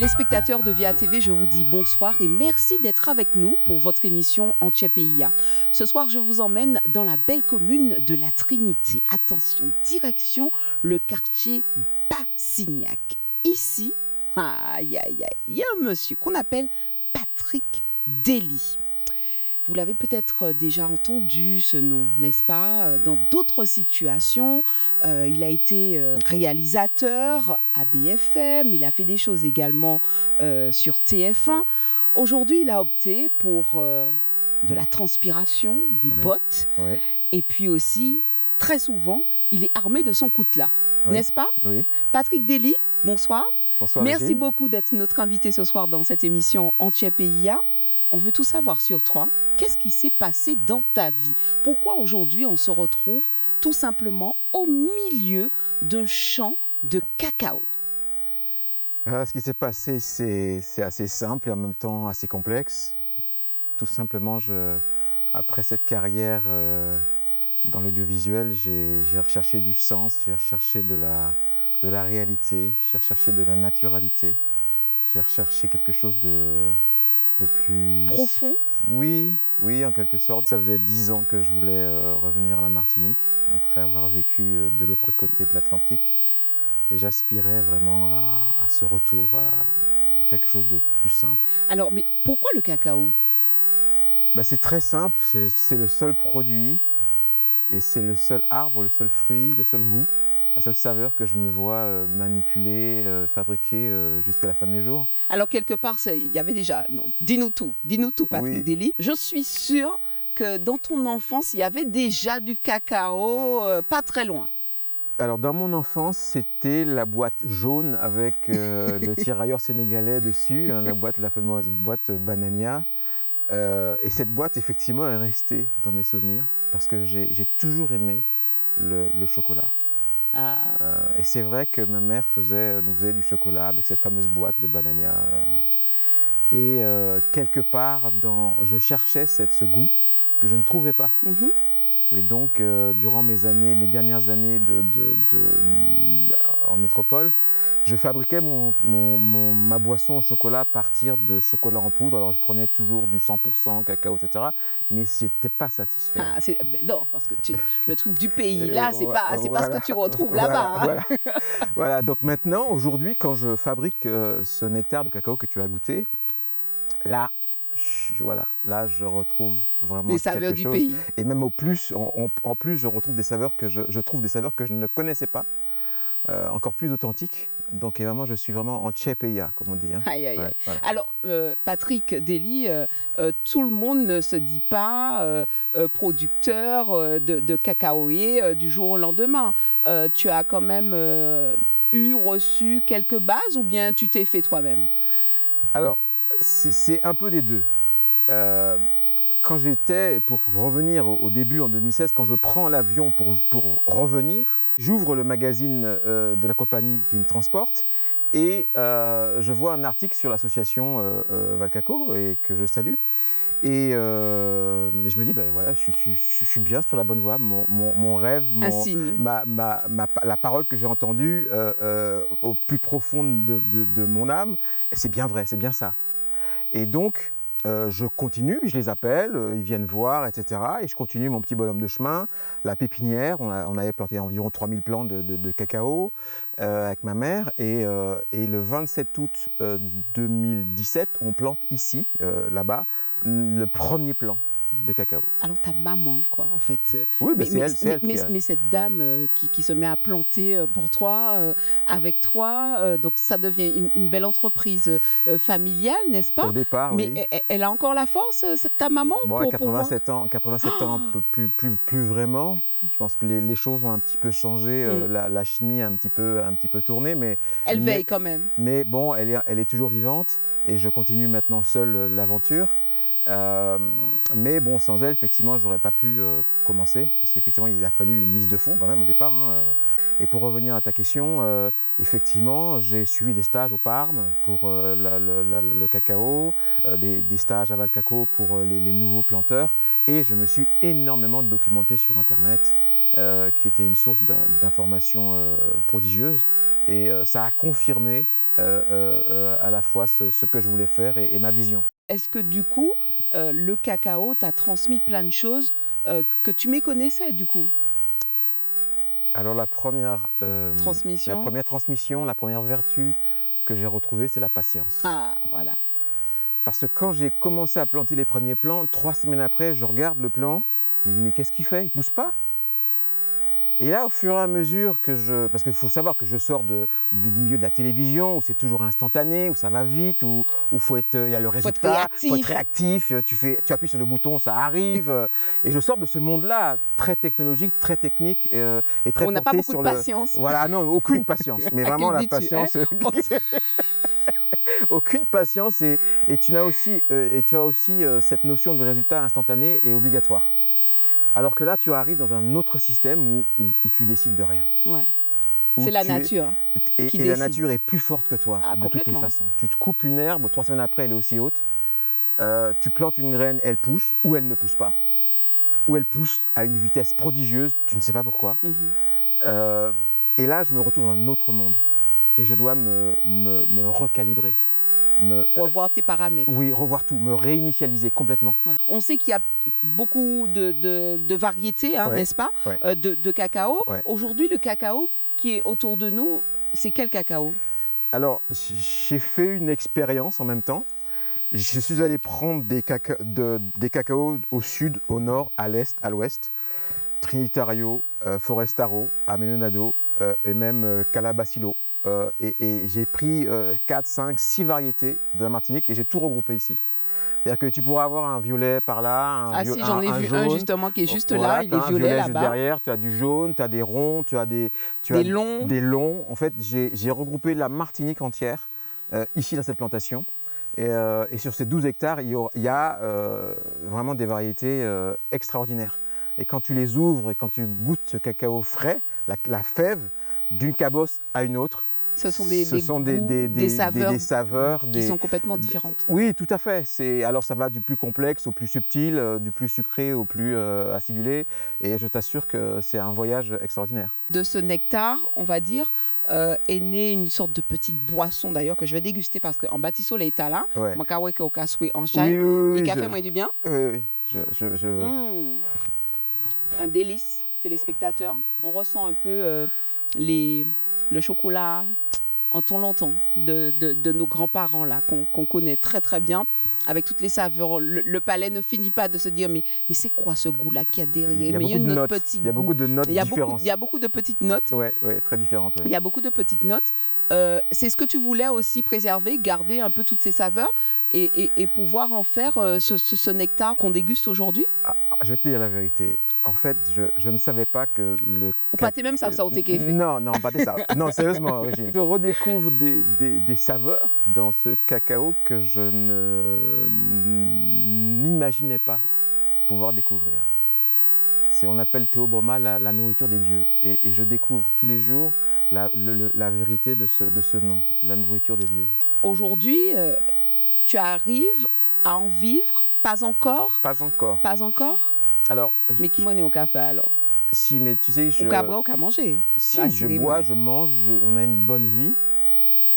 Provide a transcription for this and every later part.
Téléspectateurs de Via TV, je vous dis bonsoir et merci d'être avec nous pour votre émission Antche-PIA. Ce soir, je vous emmène dans la belle commune de la Trinité. Attention, direction le quartier Bassignac. Ici, il y a un monsieur qu'on appelle Patrick Dely. Vous l'avez peut-être déjà entendu ce nom, n'est-ce pas? Dans d'autres situations, il a été réalisateur à BFM, il a fait des choses également sur TF1. Aujourd'hui, il a opté pour de la transpiration, des bottes, et puis aussi, très souvent, il est armé de son coutelas, n'est-ce pas? Oui. Patrick Dely, bonsoir. Bonsoir. Merci Régine. beaucoup d'être notre invité ce soir dans cette émission Antche-PIA. On veut tout savoir sur toi. Qu'est-ce qui s'est passé dans ta vie? Pourquoi aujourd'hui on se retrouve tout simplement au milieu d'un champ de cacao? Ce qui s'est passé, c'est assez simple et en même temps assez complexe. Tout simplement, après cette carrière dans l'audiovisuel, j'ai recherché du sens, j'ai recherché de la réalité, j'ai recherché de la naturalité, j'ai recherché quelque chose de plus... Profond? Oui, en quelque sorte. Ça faisait 10 ans que je voulais revenir à la Martinique, après avoir vécu de l'autre côté de l'Atlantique. Et j'aspirais vraiment à ce retour, à quelque chose de plus simple. Alors, mais pourquoi le cacao? C'est très simple, c'est le seul produit et c'est le seul arbre, le seul fruit, le seul goût, la seule saveur que je me vois manipuler, fabriquer jusqu'à la fin de mes jours. Alors, quelque part, il y avait déjà... Non, dis-nous tout, Patrick Dely. Je suis sûre que dans ton enfance, il y avait déjà du cacao pas très loin. Alors dans mon enfance, c'était la boîte jaune avec le tirailleur sénégalais dessus, la fameuse boîte Banania. Et cette boîte, effectivement, est restée dans mes souvenirs parce que j'ai toujours aimé le chocolat. Et c'est vrai que ma mère nous faisait du chocolat avec cette fameuse boîte de Banania. Et quelque part, je cherchais ce goût que je ne trouvais pas. Et donc, durant mes dernières années en métropole, je fabriquais ma boisson au chocolat à partir de chocolat en poudre. Alors, je prenais toujours du 100% cacao, etc. Mais je n'étais pas satisfait. Non, parce que le truc du pays, là, c'est pas ce que tu retrouves là-bas. Voilà, donc maintenant, aujourd'hui, quand je fabrique ce nectar de cacao que tu as goûté, là, je retrouve vraiment les saveurs quelque du chose. pays. Et même en plus, je retrouve des saveurs que je ne connaissais pas, encore plus authentiques. Donc vraiment, je suis vraiment Antche-PIA, comme on dit. Hein. Aïe. Voilà. Alors, Patrick Dely, tout le monde ne se dit pas producteur de cacaoyer du jour au lendemain. Tu as quand même reçu quelques bases ou bien tu t'es fait toi-même? Alors, c'est un peu des deux. Pour revenir au début en 2016, quand je prends l'avion pour revenir, j'ouvre le magazine de la compagnie qui me transporte et je vois un article sur l'association Valcaco et que je salue. Mais je me dis, voilà, je suis bien sur la bonne voie. Mon rêve, la parole que j'ai entendue au plus profond de mon âme, c'est bien vrai, c'est bien ça. Et donc, je continue, je les appelle, ils viennent voir, etc. Et je continue mon petit bonhomme de chemin. La pépinière, on avait planté environ 3000 plants de cacao avec ma mère. Et le 27 août 2017, on plante ici, là-bas, le premier plant de cacao. Alors ta maman, quoi, en fait. Oui, c'est elle qui a... Mais cette dame qui se met à planter pour toi, avec toi, donc ça devient une belle entreprise familiale, n'est-ce pas? Au départ, mais oui. Elle a encore la force, ta maman? Bon, 87 ans, plus vraiment. Je pense que les choses ont un petit peu changé, la chimie a un petit peu tourné. Mais elle veille quand même. Mais bon, elle est toujours vivante et je continue maintenant seul l'aventure. Mais bon, sans elle, effectivement, j'aurais pas pu commencer parce qu'effectivement, il a fallu une mise de fonds quand même au départ. Hein. Et pour revenir à ta question, effectivement, j'ai suivi des stages au Parme pour le cacao, des stages à Valcaco pour les nouveaux planteurs, et je me suis énormément documenté sur Internet, qui était une source d'informations prodigieuses, et ça a confirmé à la fois ce que je voulais faire et ma vision. Est-ce que du coup, le cacao t'a transmis plein de choses que tu méconnaissais du coup? Alors la première transmission, la première vertu que j'ai retrouvée, c'est la patience. Ah, voilà. Parce que quand j'ai commencé à planter les premiers plants, 3 semaines après, je regarde le plant, je me dis mais qu'est-ce qu'il fait? Il ne pousse pas? Et là, au fur et à mesure parce qu'il faut savoir que je sors du milieu de la télévision, où c'est toujours instantané, où ça va vite, où il y a le résultat, il faut être réactif, tu appuies sur le bouton, ça arrive. Et je sors de ce monde-là, très technologique, très technique, et très On n'a pas porté beaucoup sur de patience. Voilà, non, aucune patience. Mais vraiment la patience... Aucune patience, et tu as aussi cette notion de résultat instantané et obligatoire. Alors que là, tu arrives dans un autre système où tu décides de rien. Ouais. C'est la nature et qui décide. La nature est plus forte que toi, de toutes les façons. Tu te coupes une herbe, 3 semaines après, elle est aussi haute. Tu plantes une graine, elle pousse, ou elle ne pousse pas. Ou elle pousse à une vitesse prodigieuse, tu ne sais pas pourquoi. Et là, je me retrouve dans un autre monde. Et je dois me recalibrer. Revoir tes paramètres. Oui, revoir tout, me réinitialiser complètement. Ouais. On sait qu'il y a beaucoup de variétés, hein, n'est-ce pas, de cacao. Ouais. Aujourd'hui, le cacao qui est autour de nous, c'est quel cacao? Alors, j'ai fait une expérience en même temps. Je suis allé prendre des cacaos au sud, au nord, à l'est, à l'ouest. Trinitario, Forestaro, Amelonado et même Calabacillo. Et j'ai pris 4, 5, 6 variétés de la Martinique et j'ai tout regroupé ici. C'est-à-dire que tu pourras avoir un violet par là, si, j'en ai vu un justement qui est juste voilà, là, il est violet là-bas. Derrière, tu as du jaune, tu as des ronds, tu as des longs. En fait, j'ai regroupé la Martinique entière ici dans cette plantation. Et sur ces 12 hectares, il y a vraiment des variétés extraordinaires. Et quand tu les ouvres et quand tu goûtes ce cacao frais, la fève, d'une cabosse à une autre, ce sont des saveurs qui sont complètement différentes. Oui, tout à fait. Alors ça va du plus complexe au plus subtil, du plus sucré au plus acidulé. Et je t'assure que c'est un voyage extraordinaire. De ce nectar, on va dire, est née une sorte de petite boisson d'ailleurs que je vais déguster parce qu'en bâtissot les là, au cassoué en chai, et café moi du bien. Oui. Un délice, téléspectateurs. On ressent un peu le chocolat en temps longtemps de nos grands-parents là qu'on connaît très très bien avec toutes les saveurs. Le palais ne finit pas de se dire mais c'est quoi ce goût là qu'il y a derrière? Il y a beaucoup de notes différentes. Il y a beaucoup de petites notes. Oui, très différentes. Ouais. Il y a beaucoup de petites notes. C'est ce que tu voulais aussi préserver, garder un peu toutes ces saveurs et pouvoir en faire ce nectar qu'on déguste aujourd'hui? Je vais te dire la vérité. En fait, je ne savais pas que le... Ou pas même ça au fait. Non, pas ça. Non, sérieusement, Régine. Je redécouvre des saveurs dans ce cacao que je n'imaginais pas pouvoir découvrir. On appelle Théobroma la nourriture des dieux. Et je découvre tous les jours la vérité de ce nom, la nourriture des dieux. Aujourd'hui, tu arrives à en vivre? Pas encore? Pas encore. Pas encore? Alors, mais qui m'en est au café alors? Si, mais tu sais, Au boire, au manger. Si, je bois, je mange, on a une bonne vie.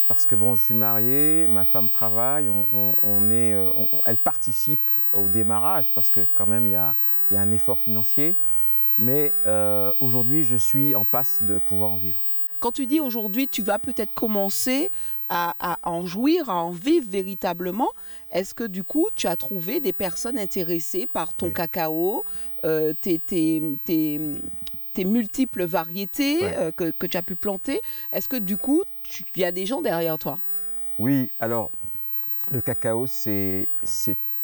Parce que bon, je suis marié, ma femme travaille, elle participe au démarrage parce que quand même il y a un effort financier. Mais aujourd'hui, je suis en passe de pouvoir en vivre. Quand tu dis aujourd'hui, tu vas peut-être commencer à en jouir, à en vivre véritablement, est-ce que du coup, tu as trouvé des personnes intéressées par ton cacao, tes multiples variétés que tu as pu planter? Est-ce que du coup, il y a des gens derrière toi? Oui, alors le cacao, c'est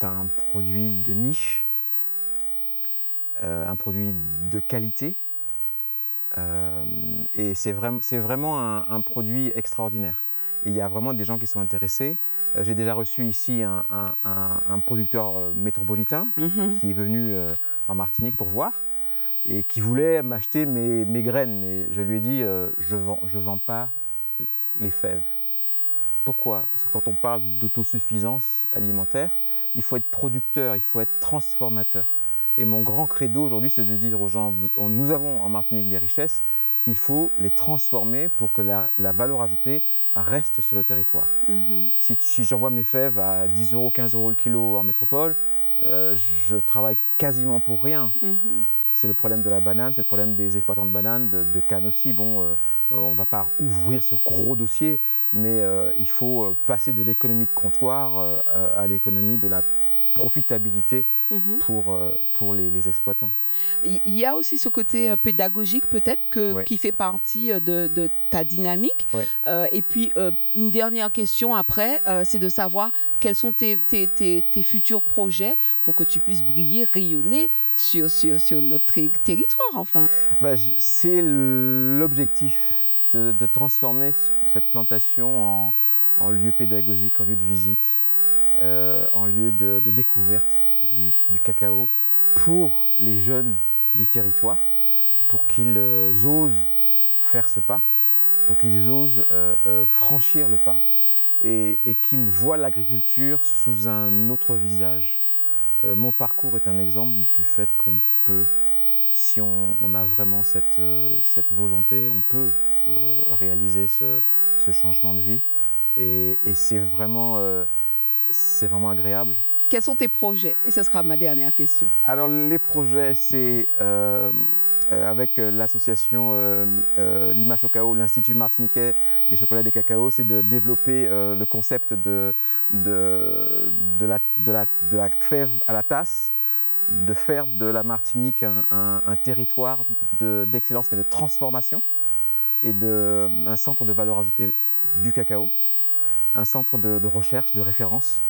un produit de niche, un produit de qualité. Et c'est vraiment un produit extraordinaire. Et il y a vraiment des gens qui sont intéressés. J'ai déjà reçu ici un producteur métropolitain qui est venu en Martinique pour voir et qui voulait m'acheter mes graines. Mais je lui ai dit, je vends pas les fèves. Pourquoi? Parce que quand on parle d'autosuffisance alimentaire, il faut être producteur, il faut être transformateur. Et mon grand credo aujourd'hui, c'est de dire aux gens, nous avons en Martinique des richesses il faut les transformer pour que la valeur ajoutée reste sur le territoire. Si j'envoie mes fèves à 10 euros, 15 euros le kilo en métropole, je travaille quasiment pour rien. C'est le problème de la banane, c'est le problème des exploitants de bananes, de canne aussi. Bon, on ne va pas ouvrir ce gros dossier, mais il faut passer de l'économie de comptoir à l'économie de la profitabilité pour les exploitants. Il y a aussi ce côté pédagogique peut-être qui fait partie de ta dynamique. Ouais. Et puis une dernière question après, c'est de savoir quels sont tes futurs projets pour que tu puisses briller, rayonner sur notre territoire enfin. C'est l'objectif, c'est de transformer cette plantation en lieu pédagogique, en lieu de visite. En lieu de découverte du cacao pour les jeunes du territoire, pour qu'ils osent faire ce pas, pour qu'ils osent franchir le pas et qu'ils voient l'agriculture sous un autre visage. Mon parcours est un exemple du fait qu'on peut, si on a vraiment cette volonté, on peut réaliser ce changement de vie et c'est vraiment agréable. Quels sont tes projets? Et ce sera ma dernière question. Alors les projets, c'est avec l'association Lima Chocao, l'Institut martiniquais des chocolats et des cacaos, c'est de développer le concept de la fève à la tasse, de faire de la Martinique un territoire d'excellence mais de transformation et un centre de valeur ajoutée du cacao. Un centre de recherche, de référence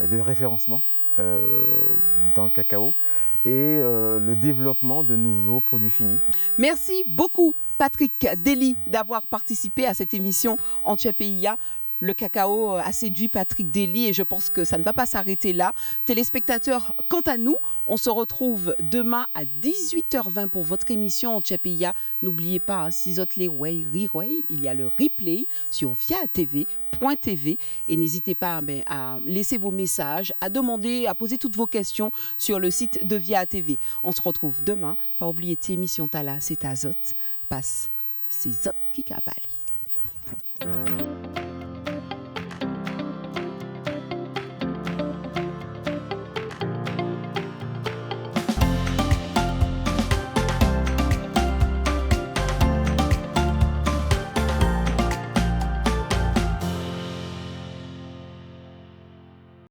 et de référencement dans le cacao et le développement de nouveaux produits finis. Merci beaucoup Patrick Dely d'avoir participé à cette émission Antchepeia. Le cacao a séduit Patrick Dely et je pense que ça ne va pas s'arrêter là. Téléspectateurs, quant à nous, on se retrouve demain à 18h20 pour votre émission Antchepeia. N'oubliez pas, il y a le replay sur viatv.tv et n'hésitez pas à laisser vos messages, à demander, à poser toutes vos questions sur le site de Via TV. On se retrouve demain. Pas oublier tes émissions Tala, c'est Azot. Passe, c'est Zot qui cabali.